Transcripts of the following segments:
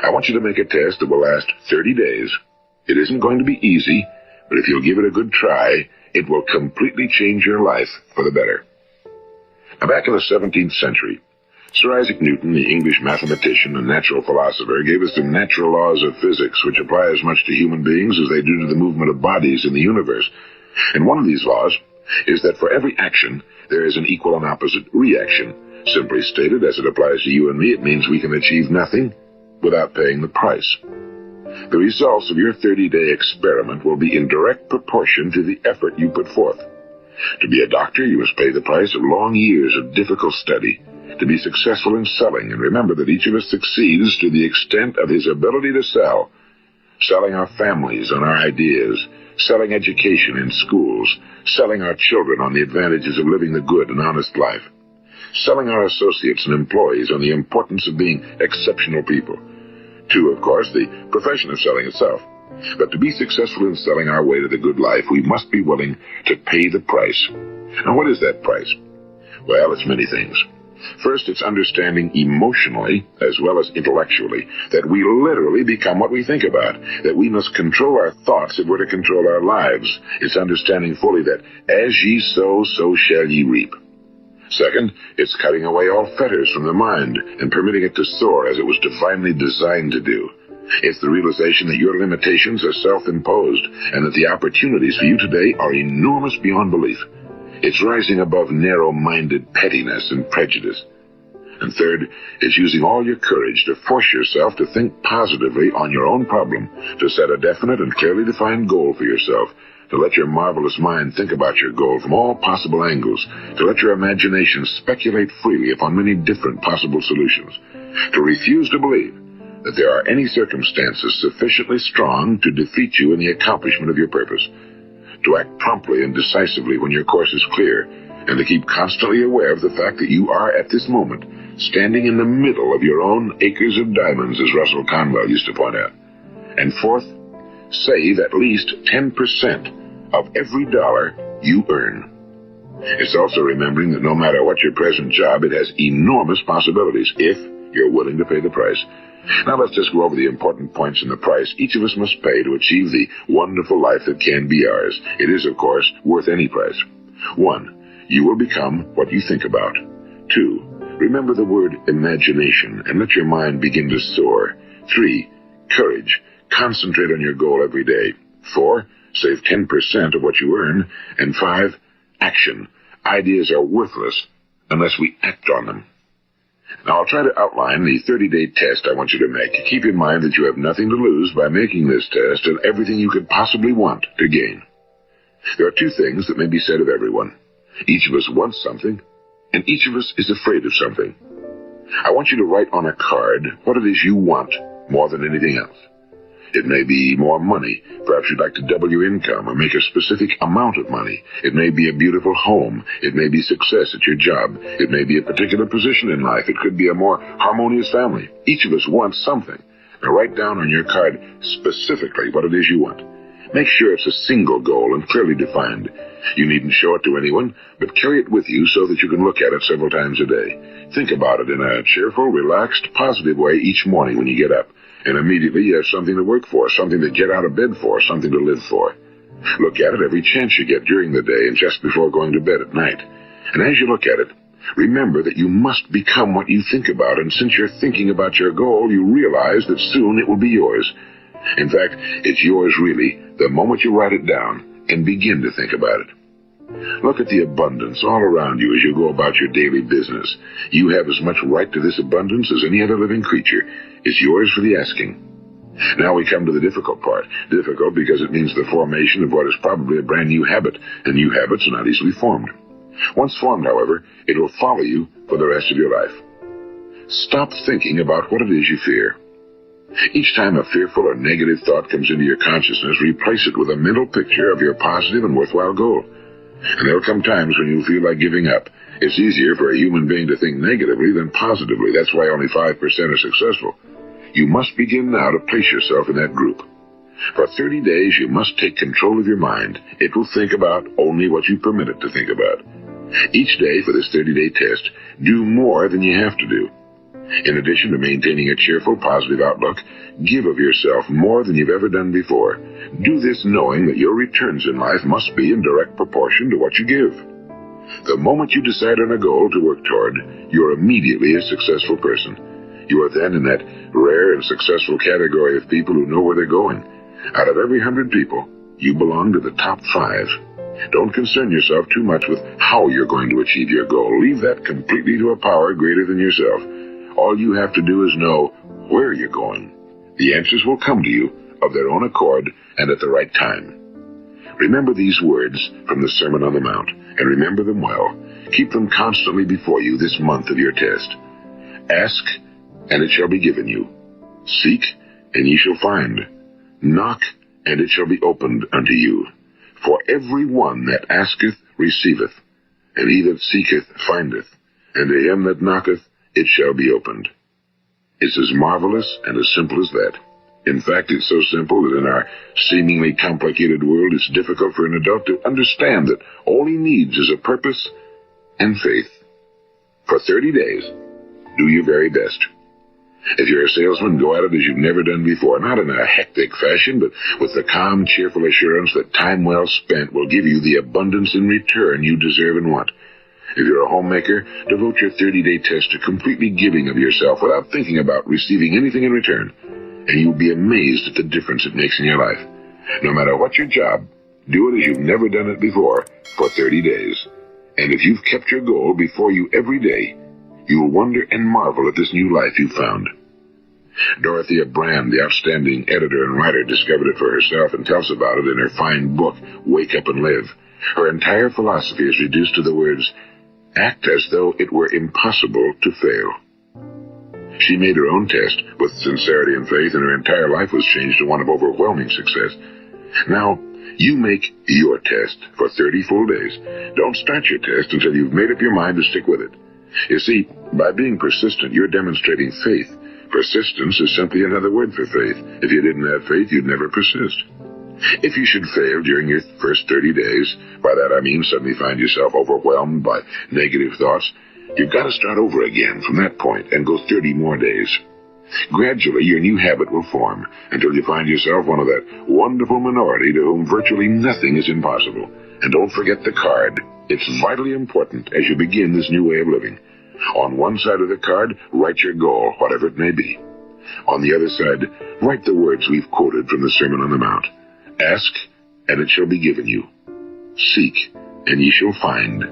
I want you to make a test that will last 30 days. It isn't going to be easy, but if you'll give it a good try, it will completely change your life for the better. Now, back in the 17th century, Sir Isaac Newton, the English mathematician and natural philosopher, gave us the natural laws of physics, which apply as much to human beings as they do to the movement of bodies in the universe. And one of these laws is that for every action, there is an equal and opposite reaction. Simply stated, as it applies to you and me, it means we can achieve nothing without paying the price. The results of your 30-day experiment will be in direct proportion to the effort you put forth. To be a doctor, you must pay the price of long years of difficult study. To be successful in selling, and remember that each of us succeeds to the extent of his ability to sell. Selling our families on our ideas, selling education in schools, selling our children on the advantages of living the good and honest life, selling our associates and employees on the importance of being exceptional people. To, of course, the profession of selling itself. But to be successful in selling our way to the good life, we must be willing to pay the price. Now, what is that price? Well, it's many things. First, it's understanding emotionally, as well as intellectually, that we literally become what we think about, that we must control our thoughts if we're to control our lives. It's understanding fully that as ye sow, so shall ye reap. Second, it's cutting away all fetters from the mind and permitting it to soar as it was divinely designed to do. It's the realization that your limitations are self-imposed and that the opportunities for you today are enormous beyond belief. It's rising above narrow-minded pettiness and prejudice. And third, it's using all your courage to force yourself to think positively on your own problem, to set a definite and clearly defined goal for yourself, to let your marvelous mind think about your goal from all possible angles, to let your imagination speculate freely upon many different possible solutions, to refuse to believe that there are any circumstances sufficiently strong to defeat you in the accomplishment of your purpose, to act promptly and decisively when your course is clear, and to keep constantly aware of the fact that you are, at this moment, standing in the middle of your own acres of diamonds, as Russell Conwell used to point out. And fourth, save at least 10% of every dollar you earn. It's also remembering that no matter what your present job, it has enormous possibilities if you're willing to pay the price. Now let's just go over the important points in the price each of us must pay to achieve the wonderful life that can be ours. It is, of course, worth any price. 1, you will become what you think about. 2, remember the word imagination and let your mind begin to soar. 3, courage. Concentrate on your goal every day. 4, save 10% of what you earn. And 5, action. Ideas are worthless unless we act on them. Now, I'll try to outline the 30-day test I want you to make. Keep in mind that you have nothing to lose by making this test and everything you could possibly want to gain. There are 2 things that may be said of everyone. Each of us wants something, and each of us is afraid of something. I want you to write on a card what it is you want more than anything else. It may be more money. Perhaps you'd like to double your income or make a specific amount of money. It may be a beautiful home. It may be success at your job. It may be a particular position in life. It could be a more harmonious family. Each of us wants something. Now write down on your card specifically what it is you want. Make sure it's a single goal and clearly defined. You needn't show it to anyone, but carry it with you so that you can look at it several times a day. Think about it in a cheerful, relaxed, positive way each morning when you get up. And immediately you have something to work for, something to get out of bed for, something to live for. Look at it every chance you get during the day and just before going to bed at night. And as you look at it, remember that you must become what you think about, and since you're thinking about your goal, you realize that soon it will be yours. In fact, it's yours really the moment you write it down and begin to think about it. Look at the abundance all around you as you go about your daily business. You have as much right to this abundance as any other living creature. It's yours for the asking. Now we come to the difficult part. Difficult because it means the formation of what is probably a brand new habit, and new habits are not easily formed. Once formed, however, it will follow you for the rest of your life. Stop thinking about what it is you fear. Each time a fearful or negative thought comes into your consciousness, replace it with a mental picture of your positive and worthwhile goal. And there will come times when you'll feel like giving up. It's easier for a human being to think negatively than positively. That's why only 5% are successful. You must begin now to place yourself in that group. For 30 days, you must take control of your mind. It will think about only what you permit it to think about. Each day for this 30-day test, do more than you have to do. In addition to maintaining a cheerful, positive outlook, give of yourself more than you've ever done before. Do this knowing that your returns in life must be in direct proportion to what you give. The moment you decide on a goal to work toward, you're immediately a successful person. You are then in that rare and successful category of people who know where they're going. Out of every 100 people, you belong to the top 5. Don't concern yourself too much with how you're going to achieve your goal. Leave that completely to a power greater than yourself. All you have to do is know where you're going. The answers will come to you of their own accord and at the right time. Remember these words from the Sermon on the Mount, and remember them well. Keep them constantly before you this month of your test. Ask, and it shall be given you. Seek, and ye shall find. Knock, and it shall be opened unto you. For every one that asketh receiveth, and he that seeketh findeth, and to him that knocketh it shall be opened. It's as marvelous and as simple as that. In fact, it's so simple that in our seemingly complicated world, it's difficult for an adult to understand that all he needs is a purpose and faith. For 30 days, do your very best. If you're a salesman, go at it as you've never done before, not in a hectic fashion, but with the calm, cheerful assurance that time well spent will give you the abundance in return you deserve and want. If you're a homemaker, devote your 30-day test to completely giving of yourself without thinking about receiving anything in return, and you'll be amazed at the difference it makes in your life. No matter what your job, do it as you've never done it before for 30 days. And if you've kept your goal before you every day, you'll wonder and marvel at this new life you've found. Dorothea Brand, the outstanding editor and writer, discovered it for herself and tells about it in her fine book, Wake Up and Live. Her entire philosophy is reduced to the words, act as though it were impossible to fail. She made her own test with sincerity and faith, and her entire life was changed to one of overwhelming success. Now, you make your test for 30 full days. Don't start your test until you've made up your mind to stick with it. You see, by being persistent, you're demonstrating faith. Persistence is simply another word for faith. If you didn't have faith, you'd never persist. If you should fail during your first 30 days, by that I mean suddenly find yourself overwhelmed by negative thoughts, you've got to start over again from that point and go 30 more days. Gradually, your new habit will form until you find yourself one of that wonderful minority to whom virtually nothing is impossible. And don't forget the card. It's vitally important as you begin this new way of living. On one side of the card, write your goal, whatever it may be. On the other side, write the words we've quoted from the Sermon on the Mount. Ask, and it shall be given you. Seek, and ye shall find.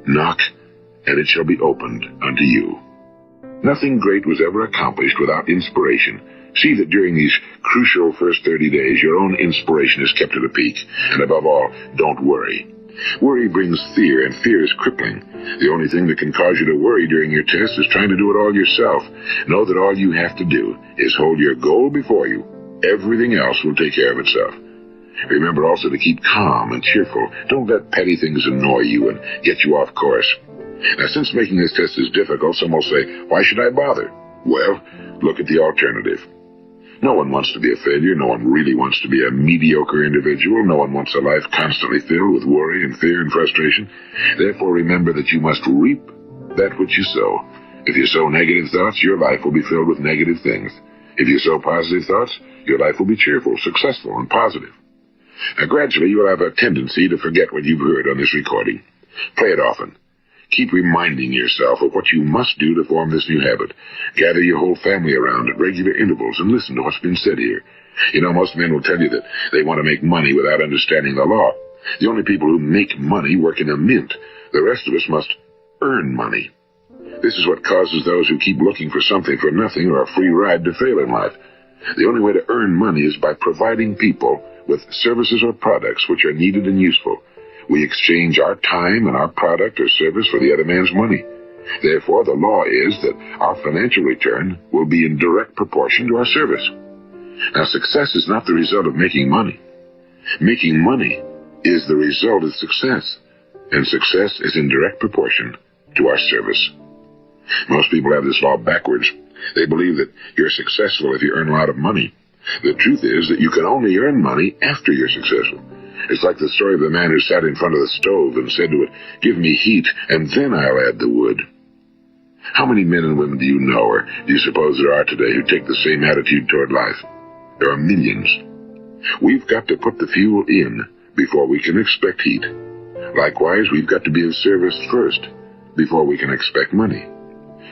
Knock, and it shall be opened unto you. Nothing great was ever accomplished without inspiration. See that during these crucial first 30 days, your own inspiration is kept at a peak. And above all, don't worry. Worry brings fear, and fear is crippling. The only thing that can cause you to worry during your test is trying to do it all yourself. Know that all you have to do is hold your goal before you. Everything else will take care of itself. Remember also to keep calm and cheerful. Don't let petty things annoy you and get you off course. Now, since making this test is difficult, some will say, why should I bother? Well, look at the alternative. No one wants to be a failure. No one really wants to be a mediocre individual. No one wants a life constantly filled with worry and fear and frustration. Therefore, remember that you must reap that which you sow. If you sow negative thoughts, your life will be filled with negative things. If you sow positive thoughts, your life will be cheerful, successful, and positive. Now, gradually, you will have a tendency to forget what you've heard on this recording. Play it often. Keep reminding yourself of what you must do to form this new habit. Gather your whole family around at regular intervals and listen to what's been said here. You know, most men will tell you that they want to make money without understanding the law. The only people who make money work in a mint. The rest of us must earn money. This is what causes those who keep looking for something for nothing or a free ride to fail in life. The only way to earn money is by providing people with services or products which are needed and useful. We exchange our time and our product or service for the other man's money. Therefore, the law is that our financial return will be in direct proportion to our service. Now, success is not the result of making money. Making money is the result of success, and success is in direct proportion to our service. Most people have this law backwards. They believe that you're successful if you earn a lot of money. The truth is that you can only earn money after you're successful. It's like the story of the man who sat in front of the stove and said to it, "Give me heat, and then I'll add the wood." How many men and women do you know, or do you suppose there are today, who take the same attitude toward life? There are millions. We've got to put the fuel in before we can expect heat. Likewise, we've got to be of service first before we can expect money.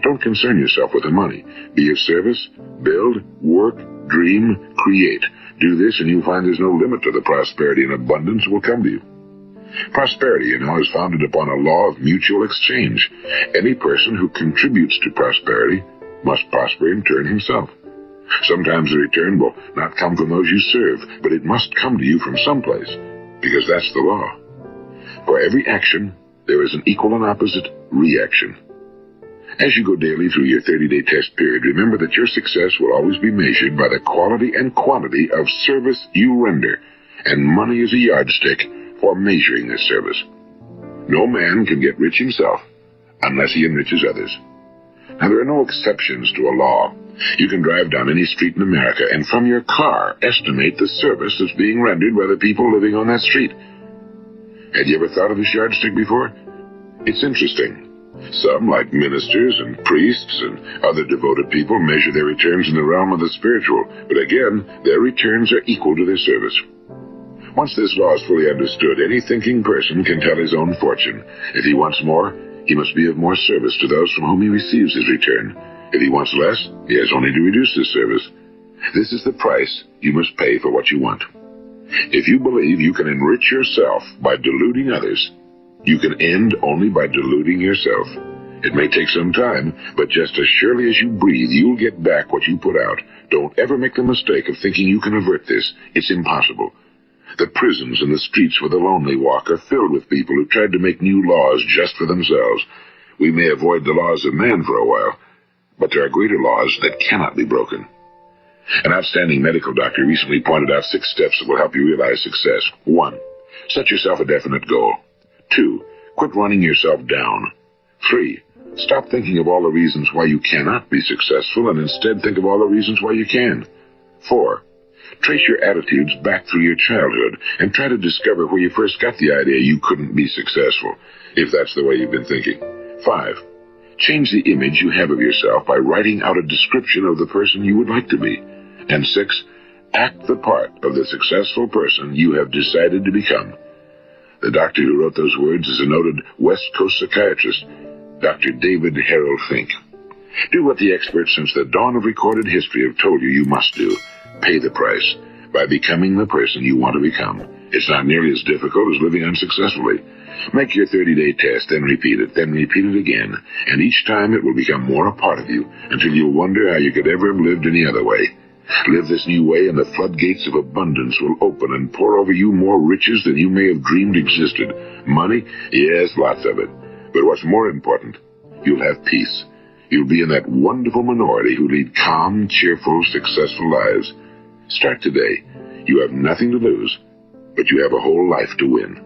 Don't concern yourself with the money. Be of service, build, work, dream, create. Do this and you'll find there's no limit to the prosperity and abundance that will come to you. Prosperity, is founded upon a law of mutual exchange. Any person who contributes to prosperity must prosper in turn himself. Sometimes the return will not come from those you serve, but it must come to you from someplace, because that's the law. For every action, there is an equal and opposite reaction. As you go daily through your 30-day test period, remember that your success will always be measured by the quality and quantity of service you render, and money is a yardstick for measuring this service. No man can get rich himself unless he enriches others. Now, there are no exceptions to a law. You can drive down any street in America and from your car estimate the service that's being rendered by the people living on that street. Had you ever thought of this yardstick before? It's interesting. Some, like ministers and priests and other devoted people, measure their returns in the realm of the spiritual, but again, their returns are equal to their service. Once this law is fully understood, any thinking person can tell his own fortune. If he wants more, he must be of more service to those from whom he receives his return. If he wants less, he has only to reduce his service. This is the price you must pay for what you want. If you believe you can enrich yourself by deluding others, you can end only by deluding yourself. It may take some time, but just as surely as you breathe, you'll get back what you put out. Don't ever make the mistake of thinking you can avert this. It's impossible. The prisons and the streets where the lonely walk are filled with people who tried to make new laws just for themselves. We may avoid the laws of man for a while, but there are greater laws that cannot be broken. An outstanding medical doctor recently pointed out 6 steps that will help you realize success. 1. Set yourself a definite goal. 2. Quit running yourself down. 3. Stop thinking of all the reasons why you cannot be successful and instead think of all the reasons why you can. 4. Trace your attitudes back through your childhood and try to discover where you first got the idea you couldn't be successful, if that's the way you've been thinking. 5. Change the image you have of yourself by writing out a description of the person you would like to be. And 6. Act the part of the successful person you have decided to become. The doctor who wrote those words is a noted West Coast psychiatrist, Dr. David Harold Fink. Do what the experts since the dawn of recorded history have told you you must do. Pay the price by becoming the person you want to become. It's not nearly as difficult as living unsuccessfully. Make your 30-day test, then repeat it again, and each time it will become more a part of you until you'll wonder how you could ever have lived any other way. Live this new way and the floodgates of abundance will open and pour over you more riches than you may have dreamed existed. Money? Yes, lots of it. But what's more important, you'll have peace. You'll be in that wonderful minority who lead calm, cheerful, successful lives. Start today. You have nothing to lose, but you have a whole life to win.